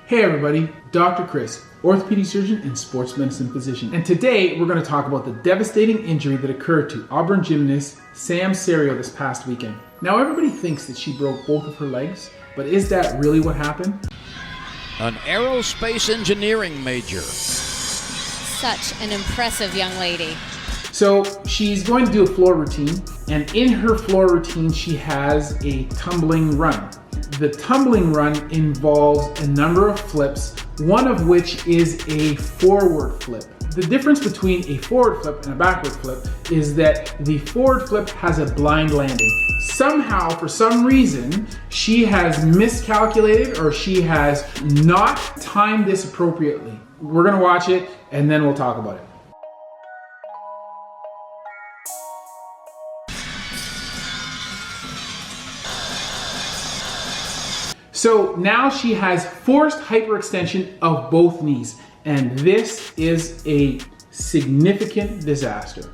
Hey everybody, Dr. Chris, orthopedic surgeon and sports medicine physician. And today we're going to talk about the devastating injury that occurred to Auburn gymnast Sam Cerio this past weekend. Now everybody thinks that she broke both of her legs, but is that really what happened? An aerospace engineering major. Such an impressive young lady. So she's going to do a floor routine, and in her floor routine she has a tumbling run. The tumbling run involves a number of flips, one of which is a forward flip. The difference between a forward flip and a backward flip is that the forward flip has a blind landing. Somehow, for some reason, she has miscalculated or she has not timed this appropriately. We're gonna watch it and then we'll talk about it. So now she has forced hyperextension of both knees, and this is a significant disaster.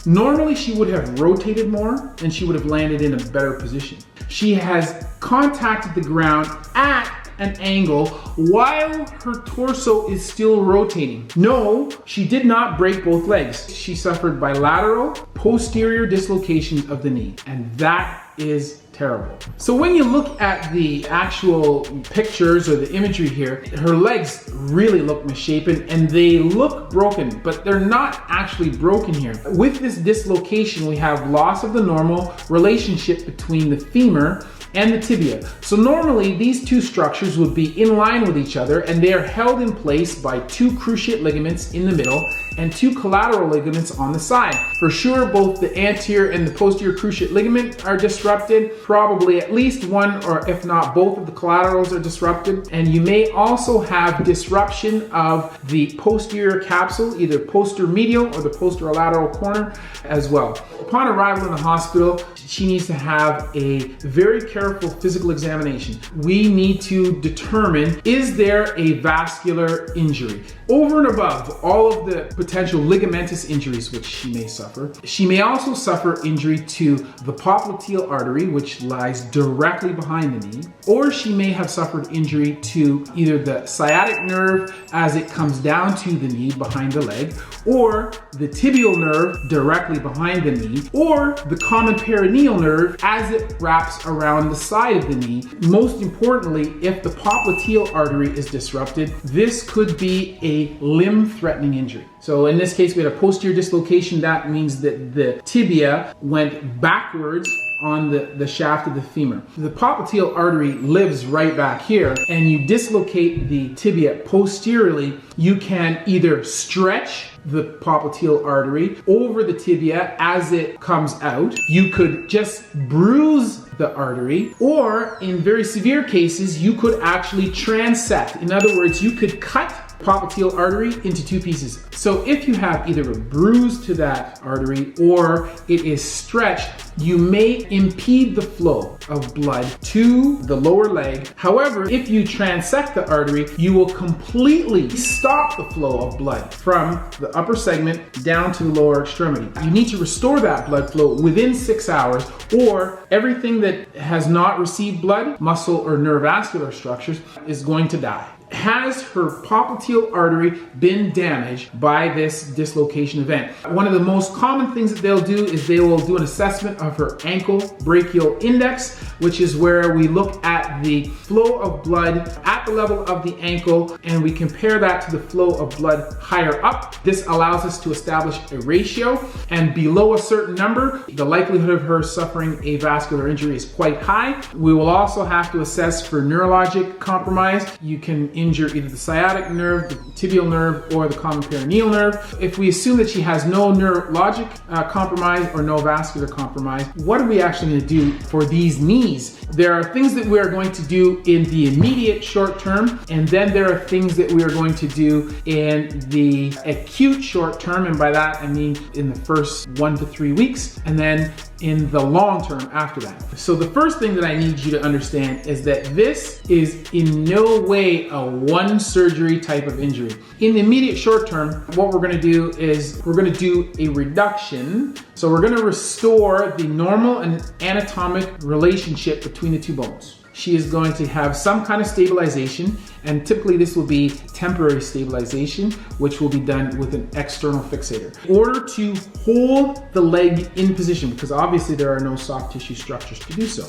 Normally she would have rotated more and she would have landed in a better position. She has contacted the ground at an angle while her torso is still rotating. No, she did not break both legs. She suffered bilateral posterior dislocations of the knee, and that is terrible. So when you look at the actual pictures or the imagery here, her legs really look misshapen and they look broken, but they're not actually broken here. With this dislocation, we have loss of the normal relationship between the femur and the tibia. So normally these two structures would be in line with each other, and they are held in place by two cruciate ligaments in the middle and two collateral ligaments on the side. For sure, both the anterior and the posterior cruciate ligament are disrupted. Probably at least one, or if not both, of the collaterals are disrupted. And you may also have disruption of the posterior capsule, either posteromedial or the posterolateral corner as well. Upon arrival in the hospital, she needs to have a very careful physical examination. We need to determine, is there a vascular injury? Over and above all of the potential ligamentous injuries which she may suffer, she may also suffer injury to the popliteal artery, which lies directly behind the knee, or she may have suffered injury to either the sciatic nerve as it comes down to the knee behind the leg, or the tibial nerve directly behind the knee, or the common peroneal nerve as it wraps around the side of the knee. Most importantly, if the popliteal artery is disrupted, this could be a limb-threatening injury. So in this case, we had a posterior dislocation. That means that the tibia went backwards on the shaft of the femur. The popliteal artery lives right back here, and you dislocate the tibia posteriorly, you can either stretch the popliteal artery over the tibia as it comes out. You could just bruise the artery, or in very severe cases, you could actually transect. In other words, you could cut popliteal artery into two pieces. So if you have either a bruise to that artery or it is stretched, you may impede the flow of blood to the lower leg. However, if you transect the artery, you will completely stop the flow of blood from the upper segment down to the lower extremity. You need to restore that blood flow within 6 hours, or everything that has not received blood, muscle or neurovascular structures, is going to die. Has her popliteal artery been damaged by this dislocation event? One of the most common things that they'll do is they will do an assessment of her ankle brachial index, which is where we look at the flow of blood at the level of the ankle and we compare that to the flow of blood higher up. This allows us to establish a ratio, and below a certain number, the likelihood of her suffering a vascular injury is quite high. We will also have to assess for neurologic compromise. You can injure either the sciatic nerve, the tibial nerve, or the common peroneal nerve. If we assume that she has no neurologic compromise or no vascular compromise, what are we actually going to do for these knees? There are things that we are going to do in the immediate short term, and then there are things that we are going to do in the acute short term, and by that I mean in the first 1 to 3 weeks, and then in the long term after that. So the first thing that I need you to understand is that this is in no way a one surgery type of injury. In the immediate short term, what we're gonna do is we're gonna do a reduction. So we're gonna restore the normal and anatomic relationship between the two bones. she is going to have some kind of stabilization, and typically this will be temporary stabilization, which will be done with an external fixator. In order to hold the leg in position, because obviously there are no soft tissue structures to do so.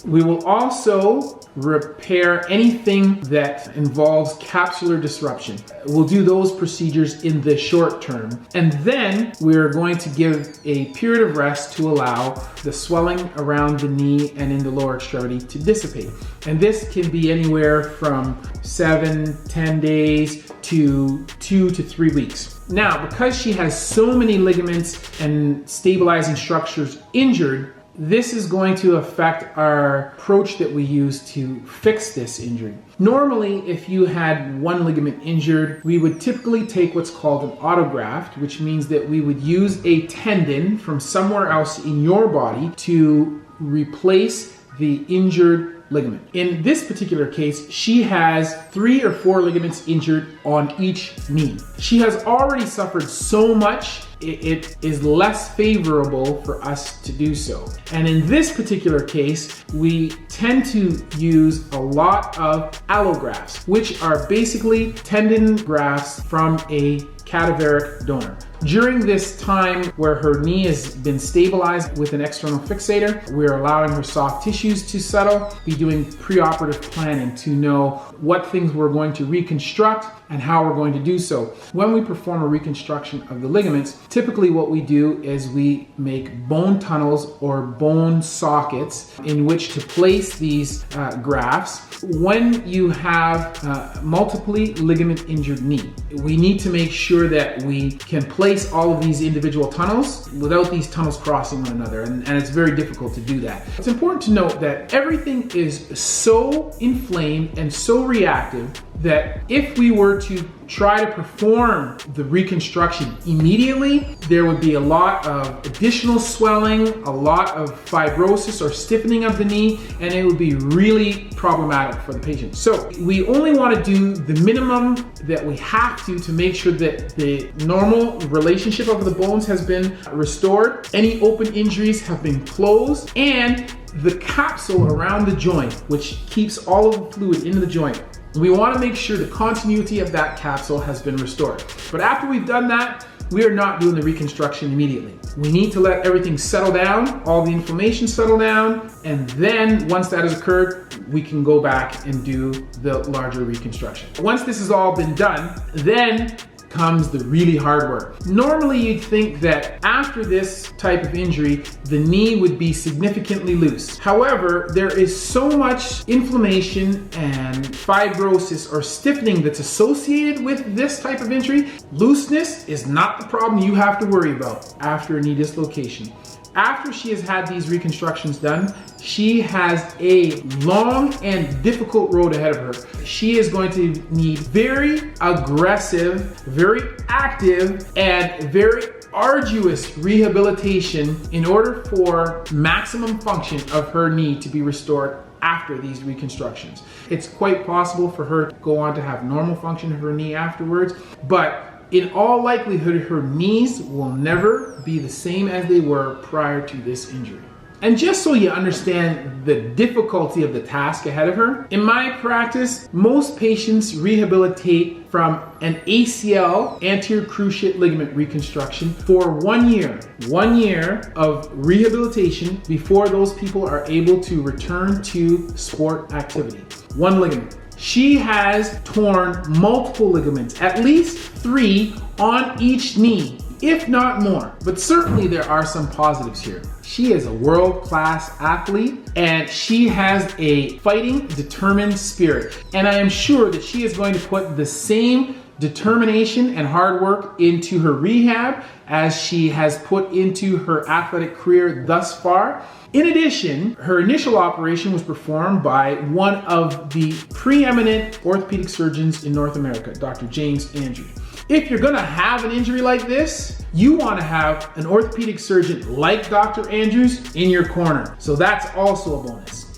We will also repair anything that involves capsular disruption. We'll do those procedures in the short term. And then we're going to give a period of rest to allow the swelling around the knee and in the lower extremity to dissipate. And this can be anywhere from 7-10 days to 2 to 3 weeks. Now, because she has so many ligaments and stabilizing structures injured, this is going to affect our approach that we use to fix this injury. Normally, if you had one ligament injured, we would typically take what's called an autograft, which means that we would use a tendon from somewhere else in your body to replace the injured ligament. In this particular case, she has 3 or 4 ligaments injured on each knee. She has already suffered so much, it is less favorable for us to do so. And in this particular case, we tend to use a lot of allografts, which are basically tendon grafts from a cadaveric donor. During this time where her knee has been stabilized with an external fixator, we're allowing her soft tissues to settle, be doing preoperative planning to know what things we're going to reconstruct and how we're going to do so. When we perform a reconstruction of the ligaments, typically what we do is we make bone tunnels or bone sockets in which to place these grafts. When you have multiply ligament injured knee, we need to make sure that we can place all of these individual tunnels without these tunnels crossing one another, and it's very difficult to do that. It's important to note that everything is so inflamed and so reactive that if we were to try to perform the reconstruction immediately, there would be a lot of additional swelling, a lot of fibrosis or stiffening of the knee, and it would be really problematic for the patient. So we only want to do the minimum that we have to make sure that the normal relationship of the bones has been restored, any open injuries have been closed, and the capsule around the joint, which keeps all of the fluid in the joint, we want to make sure the continuity of that capsule has been restored. But after we've done that, we are not doing the reconstruction immediately. We need to let everything settle down, all the inflammation settle down, and then once that has occurred, we can go back and do the larger reconstruction. Once this has all been done, then comes the really hard work. Normally you'd think that after this type of injury, the knee would be significantly loose. However, there is so much inflammation and fibrosis or stiffening that's associated with this type of injury. Looseness is not the problem you have to worry about after a knee dislocation. After she has had these reconstructions done, she has a long and difficult road ahead of her. She is going to need very aggressive, very active, and very arduous rehabilitation in order for maximum function of her knee to be restored after these reconstructions. It's quite possible for her to go on to have normal function of her knee afterwards, but in all likelihood, her knees will never be the same as they were prior to this injury. And just so you understand the difficulty of the task ahead of her, in my practice, most patients rehabilitate from an ACL, anterior cruciate ligament reconstruction, for 1 year. 1 year of rehabilitation before those people are able to return to sport activity. One ligament. She has torn multiple ligaments, at least 3 on each knee, if not more. But certainly there are some positives here. She is a world-class athlete and she has a fighting, determined spirit. And I am sure that she is going to put the same determination and hard work into her rehab as she has put into her athletic career thus far. In addition, her initial operation was performed by one of the preeminent orthopedic surgeons in North America, Dr. James Andrews. If you're gonna have an injury like this, you wanna have an orthopedic surgeon like Dr. Andrews in your corner. So that's also a bonus.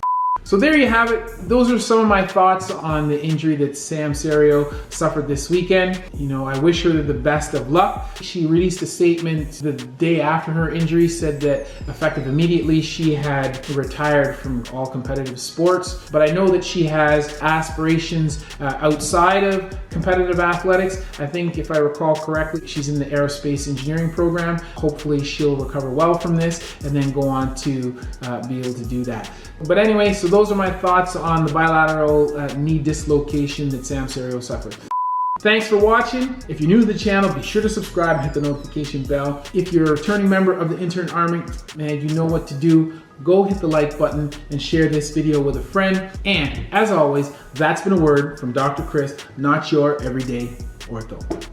So there you have it. Those are some of my thoughts on the injury that Sam Cerio suffered this weekend. You know, I wish her the best of luck. She released a statement the day after her injury, said that effective immediately she had retired from all competitive sports. But I know that she has aspirations outside of competitive athletics. I think if I recall correctly, she's in the aerospace engineering program. Hopefully she'll recover well from this and then go on to be able to do that. But anyway, so those are my thoughts on the bilateral knee dislocation that Sam Cerio suffered. Thanks for watching. If you're new to the channel, be sure to subscribe and hit the notification bell. If you're a returning member of the Intern Army, man, you know what to do. Go hit the like button and share this video with a friend. And as always, that's been a word from Dr. Chris, not your everyday ortho.